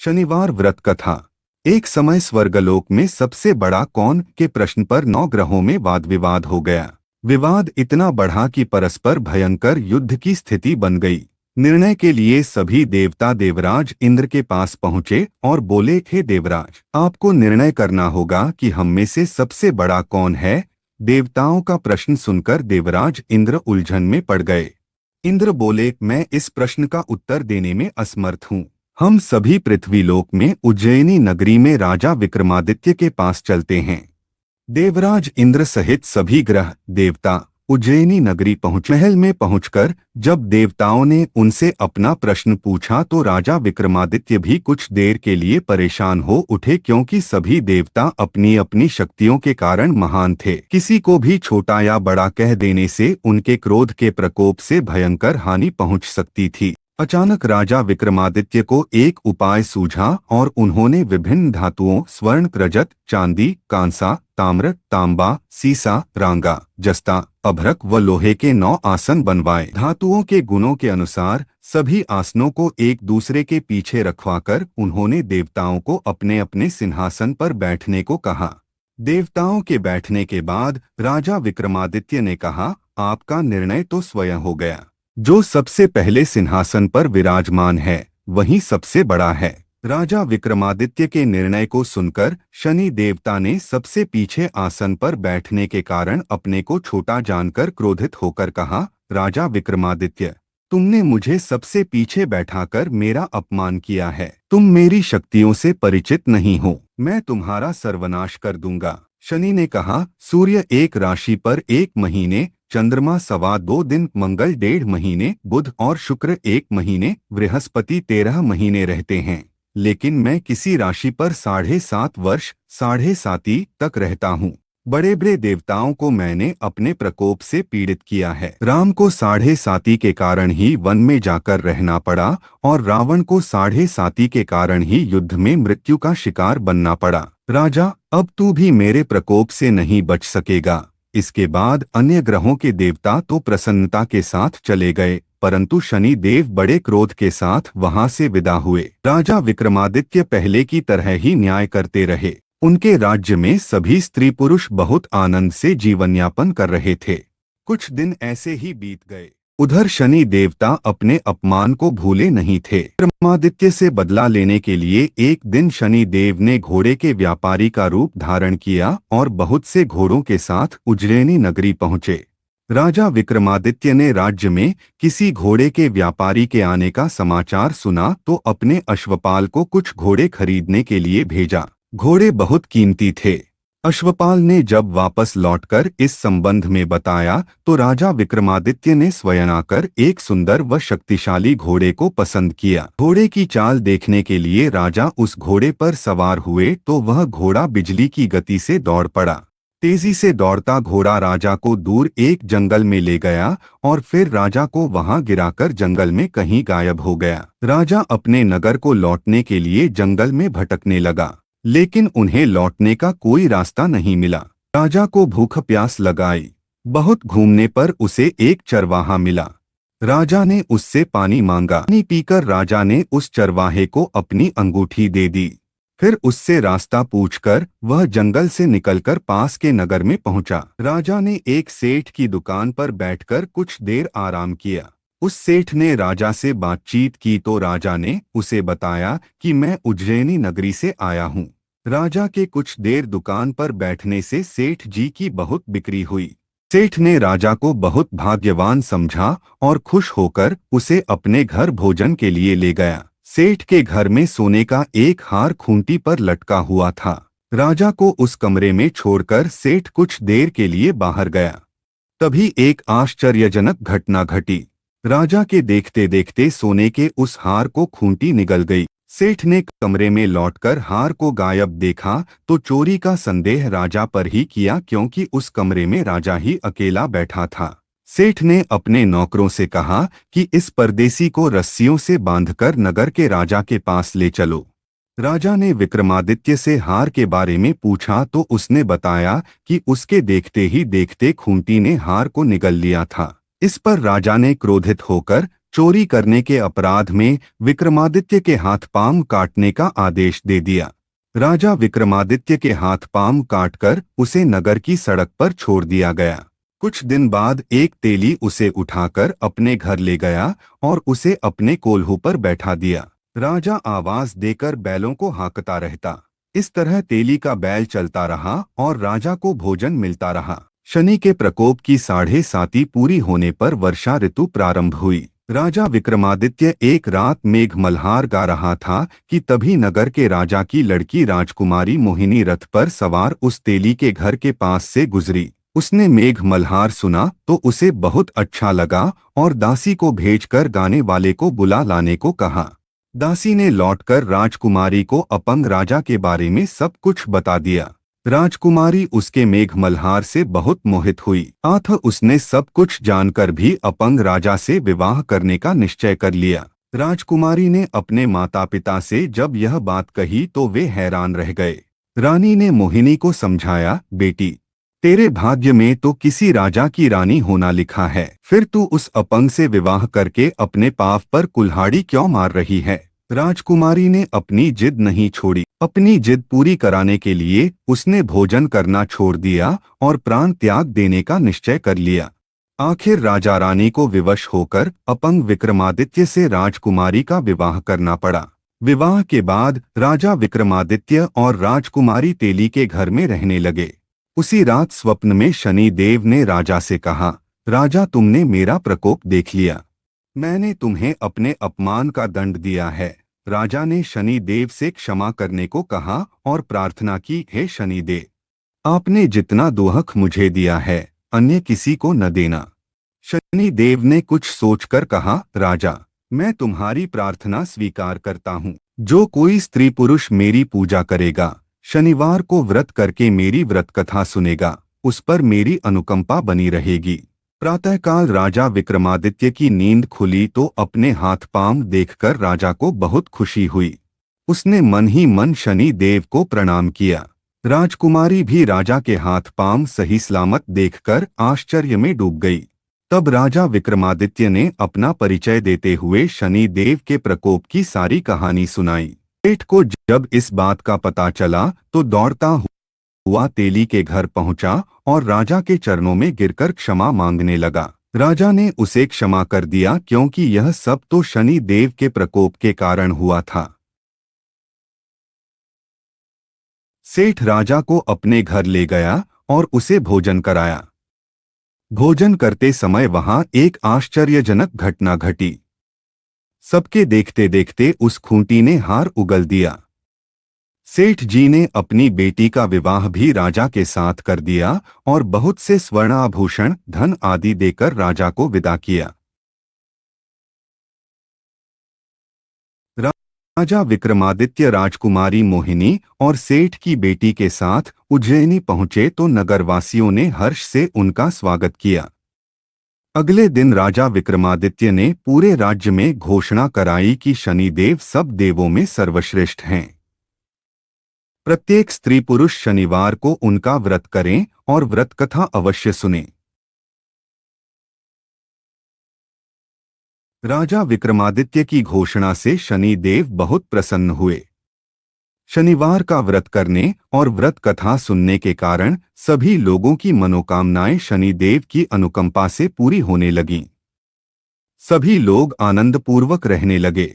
शनिवार व्रत कथा। एक समय स्वर्गलोक में सबसे बड़ा कौन के प्रश्न पर 9 ग्रहों में वाद विवाद हो गया। विवाद इतना बढ़ा कि परस्पर भयंकर युद्ध की स्थिति बन गई। निर्णय के लिए सभी देवता देवराज इंद्र के पास पहुंचे और बोले, हे देवराज, आपको निर्णय करना होगा कि हम में से सबसे बड़ा कौन है। देवताओं का प्रश्न सुनकर देवराज इंद्र उलझन में पड़ गए। इंद्र बोले, मैं इस प्रश्न का उत्तर देने में असमर्थ हूँ। हम सभी पृथ्वीलोक में उज्जैनी नगरी में राजा विक्रमादित्य के पास चलते हैं। देवराज इंद्र सहित सभी ग्रह देवता उज्जैनी नगरी पहुंच महल में पहुंचकर जब देवताओं ने उनसे अपना प्रश्न पूछा तो राजा विक्रमादित्य भी कुछ देर के लिए परेशान हो उठे, क्योंकि सभी देवता अपनी अपनी शक्तियों के कारण महान थे। किसी को भी छोटा या बड़ा कह देने से उनके क्रोध के प्रकोप से भयंकर हानि पहुंच सकती थी। अचानक राजा विक्रमादित्य को एक उपाय सूझा और उन्होंने विभिन्न धातुओं स्वर्ण, रजत, चांदी, कांसा, ताम्र, तांबा, सीसा, रांगा, जस्ता, अभ्रक व लोहे के 9 आसन बनवाए। धातुओं के गुणों के अनुसार सभी आसनों को एक दूसरे के पीछे रखवाकर उन्होंने देवताओं को अपने अपने सिंहासन पर बैठने को कहा। देवताओं के बैठने के बाद राजा विक्रमादित्य ने कहा, आपका निर्णय तो स्वयं हो गया। जो सबसे पहले सिंहासन पर विराजमान है वही सबसे बड़ा है। राजा विक्रमादित्य के निर्णय को सुनकर शनि देवता ने सबसे पीछे आसन पर बैठने के कारण अपने को छोटा जानकर क्रोधित होकर कहा, राजा विक्रमादित्य, तुमने मुझे सबसे पीछे बैठाकर मेरा अपमान किया है। तुम मेरी शक्तियों से परिचित नहीं हो। मैं तुम्हारा सर्वनाश कर दूंगा। शनि ने कहा, सूर्य एक राशि पर 1 महीने, चंद्रमा 2.25 दिन, मंगल 1.5 महीने, बुध और शुक्र 1 महीने, बृहस्पति 13 महीने रहते हैं। लेकिन मैं किसी राशि पर 7.5 वर्ष 7.5 तक रहता हूँ। बड़े बड़े देवताओं को मैंने अपने प्रकोप से पीड़ित किया है। राम को 7.5 के कारण ही वन में जाकर रहना पड़ा और रावण को 7.5 के कारण ही युद्ध में मृत्यु का शिकार बनना पड़ा। राजा, अब तू भी मेरे प्रकोप से नहीं बच सकेगा। इसके बाद अन्य ग्रहों के देवता तो प्रसन्नता के साथ चले गए, परंतु शनि देव बड़े क्रोध के साथ वहां से विदा हुए। राजा विक्रमादित्य पहले की तरह ही न्याय करते रहे। उनके राज्य में सभी स्त्री पुरुष बहुत आनंद से जीवन यापन कर रहे थे। कुछ दिन ऐसे ही बीत गए। उधर शनि देवता अपने अपमान को भूले नहीं थे। विक्रमादित्य से बदला लेने के लिए एक दिन शनि देव ने घोड़े के व्यापारी का रूप धारण किया और बहुत से घोड़ों के साथ उज्जैनी नगरी पहुंचे। राजा विक्रमादित्य ने राज्य में किसी घोड़े के व्यापारी के आने का समाचार सुना तो अपने अश्वपाल को कुछ घोड़े खरीदने के लिए भेजा। घोड़े बहुत कीमती थे। अश्वपाल ने जब वापस लौटकर इस संबंध में बताया तो राजा विक्रमादित्य ने स्वयं आकर एक सुंदर व शक्तिशाली घोड़े को पसंद किया। घोड़े की चाल देखने के लिए राजा उस घोड़े पर सवार हुए तो वह घोड़ा बिजली की गति से दौड़ पड़ा। तेजी से दौड़ता घोड़ा राजा को दूर एक जंगल में ले गया और फिर राजा को वहां गिराकर जंगल में कहीं गायब हो गया। राजा अपने नगर को लौटने के लिए जंगल में भटकने लगा, लेकिन उन्हें लौटने का कोई रास्ता नहीं मिला। राजा को भूख प्यास लगाई। बहुत घूमने पर उसे एक चरवाहा मिला। राजा ने उससे पानी मांगा। पानी पीकर राजा ने उस चरवाहे को अपनी अंगूठी दे दी। फिर उससे रास्ता पूछकर वह जंगल से निकलकर पास के नगर में पहुंचा। राजा ने एक सेठ की दुकान पर बैठकर कुछ देर आराम किया। उस सेठ ने राजा से बातचीत की तो राजा ने उसे बताया कि मैं उज्जैनी नगरी से आया हूँ। राजा के कुछ देर दुकान पर बैठने से सेठ जी की बहुत बिक्री हुई। सेठ ने राजा को बहुत भाग्यवान समझा और खुश होकर उसे अपने घर भोजन के लिए ले गया। सेठ के घर में सोने का एक हार खूंटी पर लटका हुआ था। राजा को उस कमरे में छोड़कर सेठ कुछ देर के लिए बाहर गया। तभी एक आश्चर्यजनक घटना घटी। राजा के देखते देखते सोने के उस हार को खूंटी निगल गई। सेठ ने कमरे में लौटकर हार को गायब देखा तो चोरी का संदेह राजा पर ही किया, क्योंकि उस कमरे में राजा ही अकेला बैठा था। सेठ ने अपने नौकरों से कहा कि इस परदेसी को रस्सियों से बांधकर नगर के राजा के पास ले चलो। राजा ने विक्रमादित्य से हार के बारे में पूछा तो उसने बताया कि उसके देखते ही देखते खूंटी ने हार को निगल लिया था। इस पर राजा ने क्रोधित होकर चोरी करने के अपराध में विक्रमादित्य के हाथ पांव काटने का आदेश दे दिया। राजा विक्रमादित्य के हाथ पांव काटकर उसे नगर की सड़क पर छोड़ दिया गया। कुछ दिन बाद एक तेली उसे उठाकर अपने घर ले गया और उसे अपने कोल्हू पर बैठा दिया। राजा आवाज देकर बैलों को हाँकता रहता। इस तरह तेली का बैल चलता रहा और राजा को भोजन मिलता रहा। शनि के प्रकोप की 7.5 पूरी होने पर वर्षा ऋतु प्रारंभ हुई। राजा विक्रमादित्य एक रात मेघ मल्हार गा रहा था कि तभी नगर के राजा की लड़की राजकुमारी मोहिनी रथ पर सवार उस तेली के घर के पास से गुजरी। उसने मेघ मल्हार सुना तो उसे बहुत अच्छा लगा और दासी को भेजकर गाने वाले को बुला लाने को कहा। दासी ने लौटकर राजकुमारी को अपंग राजा के बारे में सब कुछ बता दिया। राजकुमारी उसके मेघ मल्हार से बहुत मोहित हुई। उसने सब कुछ जानकर भी अपंग राजा से विवाह करने का निश्चय कर लिया। राजकुमारी ने अपने माता पिता से जब यह बात कही तो वे हैरान रह गए। रानी ने मोहिनी को समझाया, बेटी, तेरे भाग्य में तो किसी राजा की रानी होना लिखा है, फिर तू उस अपंग से विवाह करके अपने पाप पर कुल्हाड़ी क्यों मार रही है। राजकुमारी ने अपनी जिद नहीं छोड़ी। अपनी जिद पूरी कराने के लिए उसने भोजन करना छोड़ दिया और प्राण त्याग देने का निश्चय कर लिया। आखिर राजा रानी को विवश होकर अपंग विक्रमादित्य से राजकुमारी का विवाह करना पड़ा। विवाह के बाद राजा विक्रमादित्य और राजकुमारी तेली के घर में रहने लगे। उसी रात स्वप्न में शनि देव ने राजा से कहा, राजा, तुमने मेरा प्रकोप देख लिया। मैंने तुम्हें अपने अपमान का दंड दिया है। राजा ने शनि देव से क्षमा करने को कहा और प्रार्थना की, हे शनि देव, आपने जितना दोहक मुझे दिया है अन्य किसी को न देना। शनि देव ने कुछ सोचकर कहा, राजा, मैं तुम्हारी प्रार्थना स्वीकार करता हूँ। जो कोई स्त्री पुरुष मेरी पूजा करेगा, शनिवार को व्रत करके मेरी व्रत कथा सुनेगा, उस पर मेरी अनुकंपा बनी रहेगी। प्रातःकाल राजा विक्रमादित्य की नींद खुली तो अपने हाथ पांव देखकर राजा को बहुत खुशी हुई। उसने मन ही मन शनि देव को प्रणाम किया। राजकुमारी भी राजा के हाथ पांव सही सलामत देखकर आश्चर्य में डूब गई। तब राजा विक्रमादित्य ने अपना परिचय देते हुए शनि देव के प्रकोप की सारी कहानी सुनाई। सेठ को जब इस बात का पता चला तो दौड़ता हुआ तेली के घर पहुंचा और राजा के चरणों में गिरकर क्षमा मांगने लगा। राजा ने उसे क्षमा कर दिया क्योंकि यह सब तो शनि देव के प्रकोप के कारण हुआ था। सेठ राजा को अपने घर ले गया और उसे भोजन कराया। भोजन करते समय वहां एक आश्चर्यजनक घटना घटी। सबके देखते देखते उस खूंटी ने हार उगल दिया। सेठ जी ने अपनी बेटी का विवाह भी राजा के साथ कर दिया और बहुत से स्वर्णाभूषण, धन आदि देकर राजा को विदा किया। राजा विक्रमादित्य राजकुमारी मोहिनी और सेठ की बेटी के साथ उज्जैनी पहुंचे तो नगरवासियों ने हर्ष से उनका स्वागत किया। अगले दिन राजा विक्रमादित्य ने पूरे राज्य में घोषणा कराई कि शनिदेव सब देवों में सर्वश्रेष्ठ हैं। प्रत्येक स्त्री पुरुष शनिवार को उनका व्रत करें और व्रत कथा अवश्य सुनें। राजा विक्रमादित्य की घोषणा से शनिदेव बहुत प्रसन्न हुए। शनिवार का व्रत करने और व्रत कथा सुनने के कारण सभी लोगों की मनोकामनाएं शनिदेव की अनुकंपा से पूरी होने लगीं। सभी लोग आनंदपूर्वक रहने लगे।